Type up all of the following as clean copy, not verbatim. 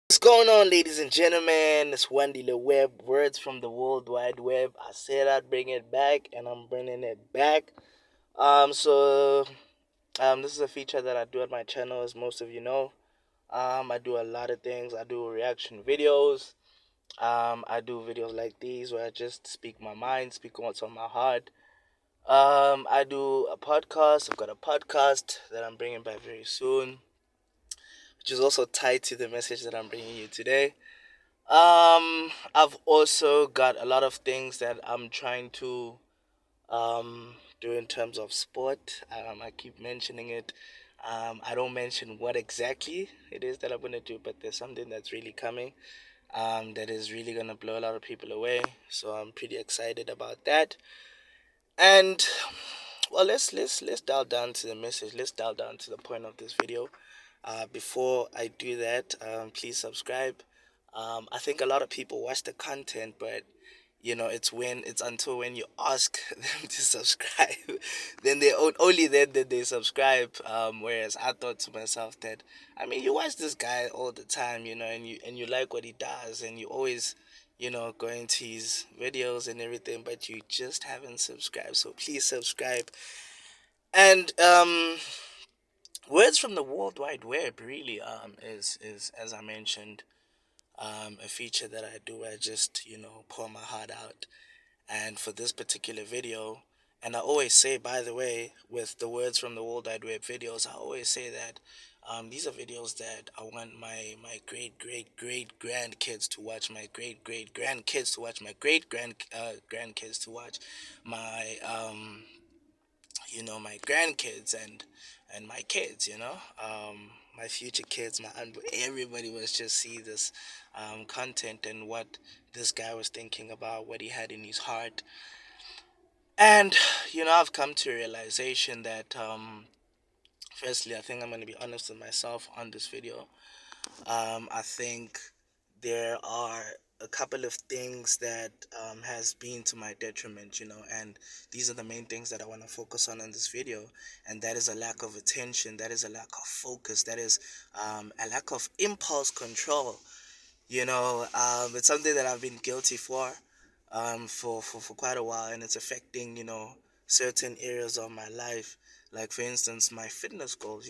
What's going on, ladies and gentlemen? It's Wendy the Web, words from the World Wide Web. I said I'd bring it back, and I'm bringing it back. This is a feature that I do at my channel, as most of you know. I do a lot of things. I do reaction videos. I do videos like these where I just speak my mind, speak what's on my heart. I do a podcast. I've got a podcast that I'm bringing back very soon, which is also tied to the message that I'm bringing you today. I've also got a lot of things that I'm trying to do in terms of sport. I keep mentioning it. I don't mention what exactly it is that I'm gonna do, but there's something that's really coming. That is really gonna blow a lot of people away. So I'm pretty excited about that. And well, let's dial down to the message. Let's dial down to the point of this video. Before I do that, please subscribe. I think a lot of people watch the content, but it's until when you ask them to subscribe, then only then that they subscribe. Whereas I thought to myself that, I mean, you watch this guy all the time, and you like what he does, and you always, go into his videos and everything, but you just haven't subscribed. So please subscribe. And words from the World Wide Web really is, as I mentioned, a feature that I do. I just pour my heart out. And for this particular video, and I always say, by the way, with the words from the World Wide Web videos, I always say that these are videos that I want my great grandkids to watch, my great grandkids to watch, my grandkids to watch, my my grandkids and my kids, my future kids, everybody was just see this content and what this guy was thinking about, what he had in his heart. And I've come to a realization that firstly, I think I'm going to be honest with myself on this video. I think there are a couple of things that has been to my detriment, and these are the main things that I want to focus on in this video. And that is a lack of attention, that is a lack of focus, that is a lack of impulse control. It's something that I've been guilty for quite a while, and it's affecting certain areas of my life. Like, for instance, my fitness goals.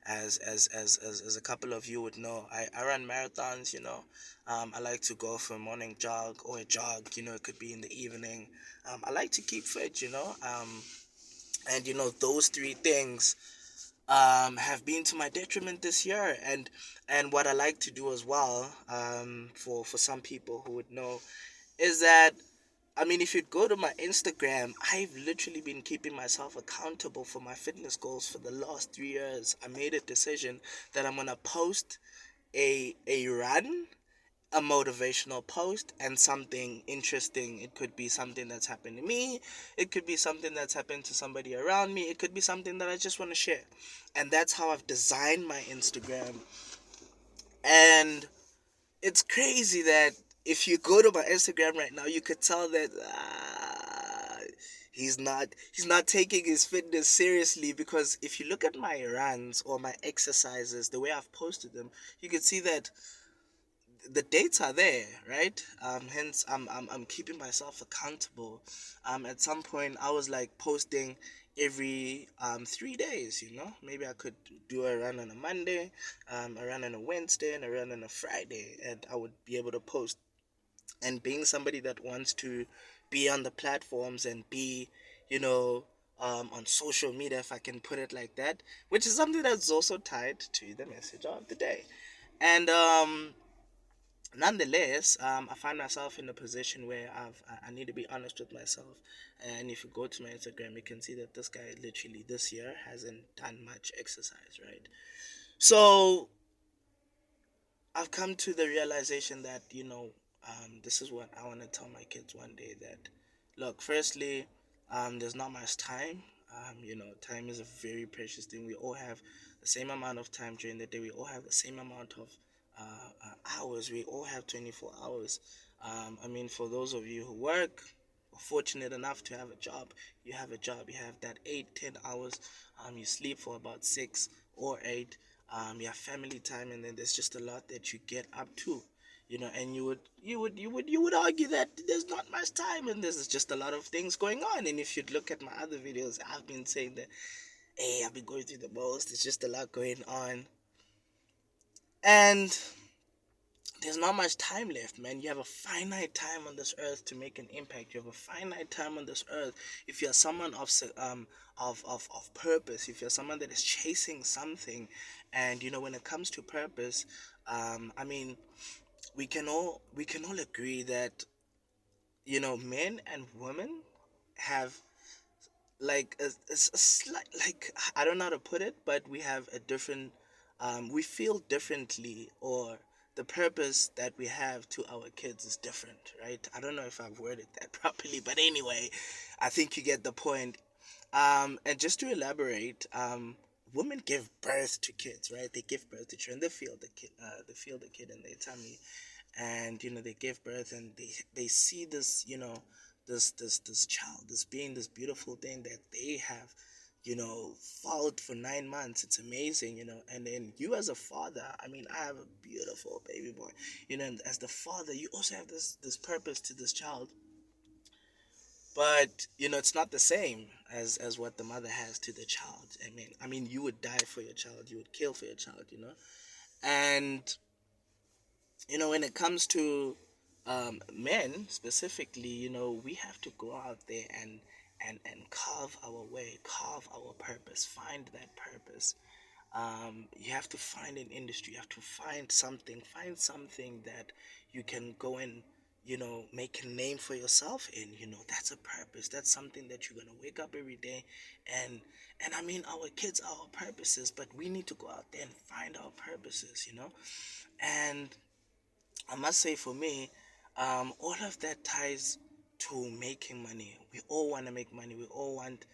As a couple of you would know, I run marathons. I like to go for a morning jog or a jog. It could be in the evening. I like to keep fit. And those three things have been to my detriment this year. And what I like to do as well, for some people who would know, is that, I mean, if you go to my Instagram, I've literally been keeping myself accountable for my fitness goals for the last 3 years. I made a decision that I'm gonna post a run, a motivational post, and something interesting. It could be something that's happened to me, it could be something that's happened to somebody around me, it could be something that I just want to share. And that's how I've designed my Instagram. And it's crazy that if you go to my Instagram right now, you could tell that he's not taking his fitness seriously, because if you look at my runs or my exercises, the way I've posted them, you can see that the dates are there, right? Hence, I'm keeping myself accountable. At some point, I was like posting every 3 days. Maybe I could do a run on a Monday, a run on a Wednesday, and a run on a Friday, and I would be able to post. And being somebody that wants to be on the platforms and be, you know, on social media, if I can put it like that, which is something that's also tied to the message of the day. And nonetheless, I find myself in a position where I need to be honest with myself. And if you go to my Instagram, you can see that this guy literally this year hasn't done much exercise, right? So I've come to the realization that this is what I want to tell my kids one day. That, look, firstly, there's not much time. Time is a very precious thing. We all have the same amount of time during the day. We all have the same amount of hours. We all have 24 hours. I mean, for those of you who work, fortunate enough to have a job, you have a job. You have that 8, 10 hours. You sleep for about 6 or 8. you have family time, and then there's just a lot that you get up to, and you would argue that there's not much time, and there's just a lot of things going on. And if you'd look at my other videos, I've been saying that, hey, I've been going through the most. There's just a lot going on, and there's not much time left, man. You have a finite time on this earth to make an impact. You have a finite time on this earth. If you're someone of purpose, if you're someone that is chasing something, and when it comes to purpose, I mean, we can all agree that men and women have like a slight, like, I don't know how to put it, but we have a different, we feel differently, or the purpose that we have to our kids is different, right? I don't know if I've worded that properly, but anyway, I think you get the point. And just to elaborate, women give birth to kids, right? They give birth to children. They feel the kid in their tummy, and they give birth, and they see this, this child, this being, this beautiful thing that they have, followed for 9 months. It's amazing, and then you as a father, I mean, I have a beautiful baby boy, and as the father, you also have this purpose to this child. But it's not the same as what the mother has to the child. I mean, you would die for your child, you would kill for your child, and when it comes to men specifically, we have to go out there and carve our way, carve our purpose, find that purpose. You have to find an industry, you have to find something that you can go and make a name for yourself in. That's a purpose, that's something that you're gonna wake up every day, and I mean, our kids are our purposes, but we need to go out there and find our purposes. And I must say, for me, all of that ties to making money. We all want to make money. We all want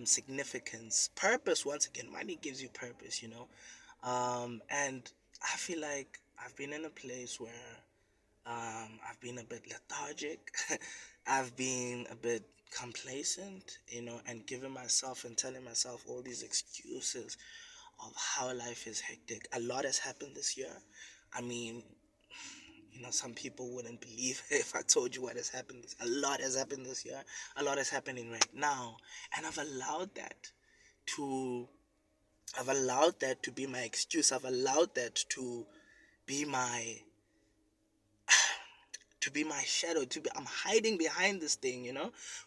significance, purpose. Once again, money gives you purpose, and I feel like I've been in a place where I've been a bit lethargic. I've been a bit complacent, and giving myself and telling myself all these excuses of how life is hectic. A lot has happened this year. I mean, some people wouldn't believe if I told you what has happened. A lot has happened this year. A lot is happening right now, and to I've allowed that to be my excuse. I've allowed that be my to be my shadow. I'm hiding behind this thing.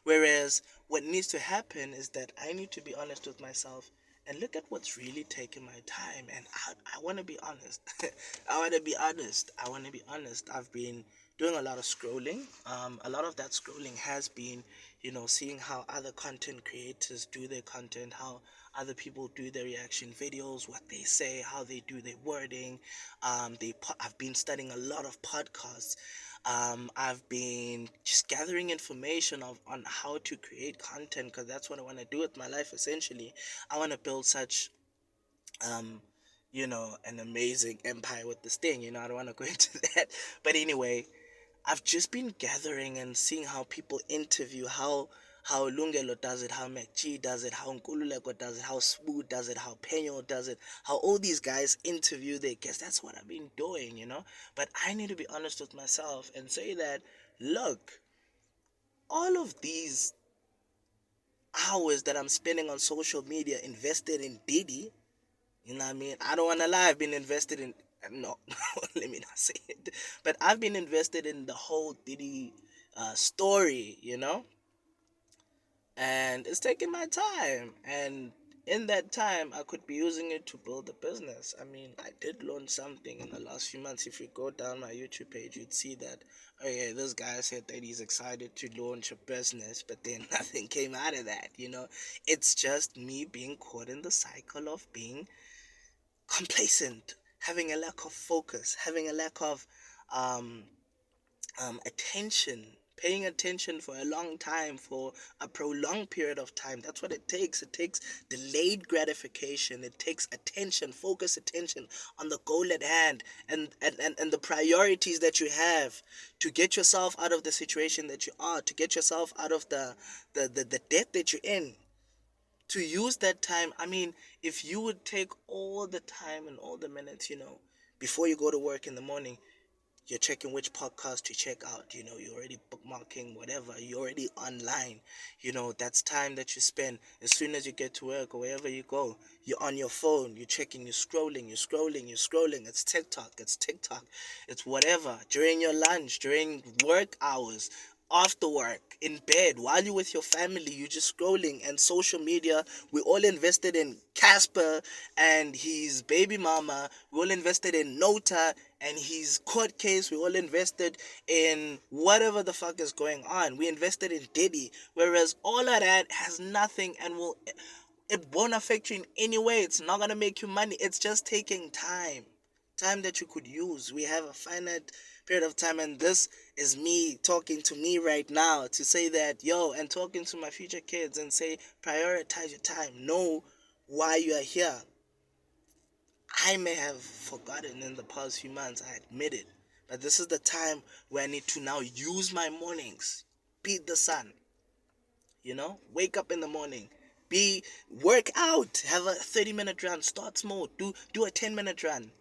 Whereas what needs to happen is that I need to be honest with myself and look at what's really taking my time. And I want to be honest. I want to be honest. I've been doing a lot of scrolling. A lot of that scrolling has been, seeing how other content creators do their content, how other people do their reaction videos, what they say, how they do their wording. I've been studying a lot of podcasts. I've been just gathering information on how to create content, because that's what I want to do with my life. Essentially, I want to build such um an amazing empire with this thing. I don't want to go into that, but anyway, I've just been gathering and seeing how people interview, how Lungelo does it, how McG does it, how Nkululeko does it, how Smooth does it, how Penyo does it, how all these guys interview their guests. That's what I've been doing. But I need to be honest with myself and say that, look, all of these hours that I'm spending on social media invested in Diddy, you know what I mean? I don't want to lie, I've been invested in, no, let me not say it, but I've been invested in the whole Diddy story, and it's taking my time. And in that time, I could be using it to build a business. I mean, I did launch something in the last few months. If you go down my YouTube page, you'd see that, okay, this guy said that he's excited to launch a business, but then nothing came out of that. It's just me being caught in the cycle of being complacent, having a lack of focus, having a lack of um, attention, paying attention for a long time, for a prolonged period of time. That's what it takes. It takes delayed gratification. It takes attention, focus attention on the goal at hand, and the priorities that you have to get yourself out of the situation that you are, to get yourself out of the debt that you're in. to use that time. I mean, if you would take all the time and all the minutes, before you go to work in the morning, you're checking which podcast to check out. You're already bookmarking whatever. You're already online. That's time that you spend. As soon as you get to work or wherever you go, you're on your phone. You're checking. You're scrolling. You're scrolling. You're scrolling. It's TikTok. It's TikTok. It's whatever. During your lunch, during work hours, after work, in bed, while you're with your family, you're just scrolling. And social media, we all invested in Casper and his baby mama. We all invested in Nota and his court case. We all invested in whatever the fuck is going on. We invested in Diddy. Whereas all of that has nothing and it won't affect you in any way. It's not gonna make you money. It's just taking time. Time that you could use. We have a finite period of time, and this is me talking to me right now to say that, yo, and talking to my future kids and say, prioritize your time. Know why you are here. I may have forgotten in the past few months, I admit it. But this is the time where I need to now use my mornings. Beat the sun. Wake up in the morning. Work out. Have a 30-minute run. Start small. Do a 10-minute run.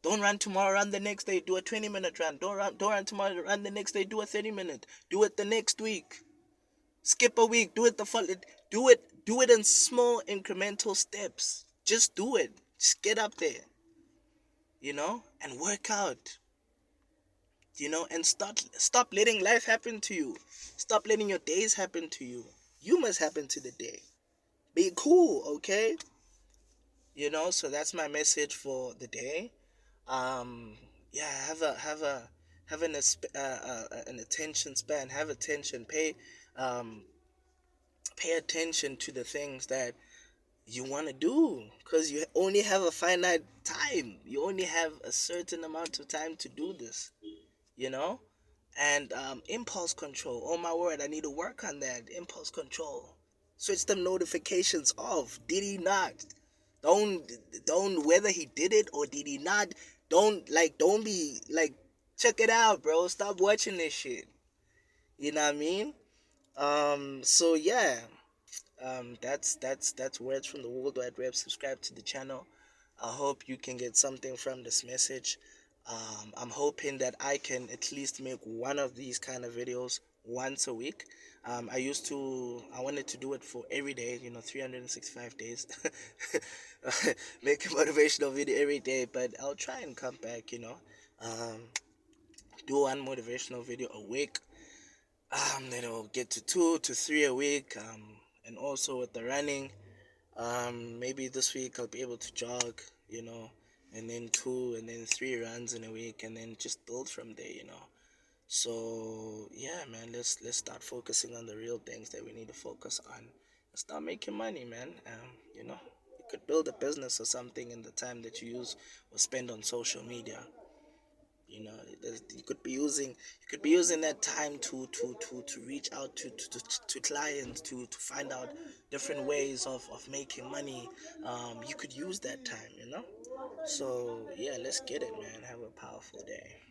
Don't run tomorrow, run the next day, do a 20-minute run. Don't run tomorrow, run the next day, do a 30-minute. Do it the next week. Skip a week, do it the following. Do it in small incremental steps. Just do it. Just get up there, and work out. And stop letting life happen to you. Stop letting your days happen to you. You must happen to the day. Be cool, okay? So that's my message for the day. Yeah, have an attention span. Have attention. Pay attention to the things that you want to do, because you only have a finite time. You only have a certain amount of time to do this. You know, and impulse control. Oh my word, I need to work on that. Impulse control. Switch them notifications off. Did he not? Don't don't whether he did it or did he not. Don't be like, check it out, bro. Stop watching this shit. You know what I mean? So yeah. That's words from the World Wide Web. Subscribe to the channel. I hope you can get something from this message. I'm hoping that I can at least make one of these kind of videos once a week. I wanted to do it for every day, 365 days. Make a motivational video every day, but I'll try and come back, um, do one motivational video a week. Then I'll get to 2 to 3 a week. And also with the running, maybe this week I'll be able to jog, and then 2 and then 3 runs in a week, and then just build from there. So yeah, man, let's start focusing on the real things that we need to focus on. Let's start making money, man. You could build a business or something in the time that you use or spend on social media. You could be using that time to reach out to clients, to find out different ways of making money. You could use that time. So yeah, let's get it, man. Have a powerful day.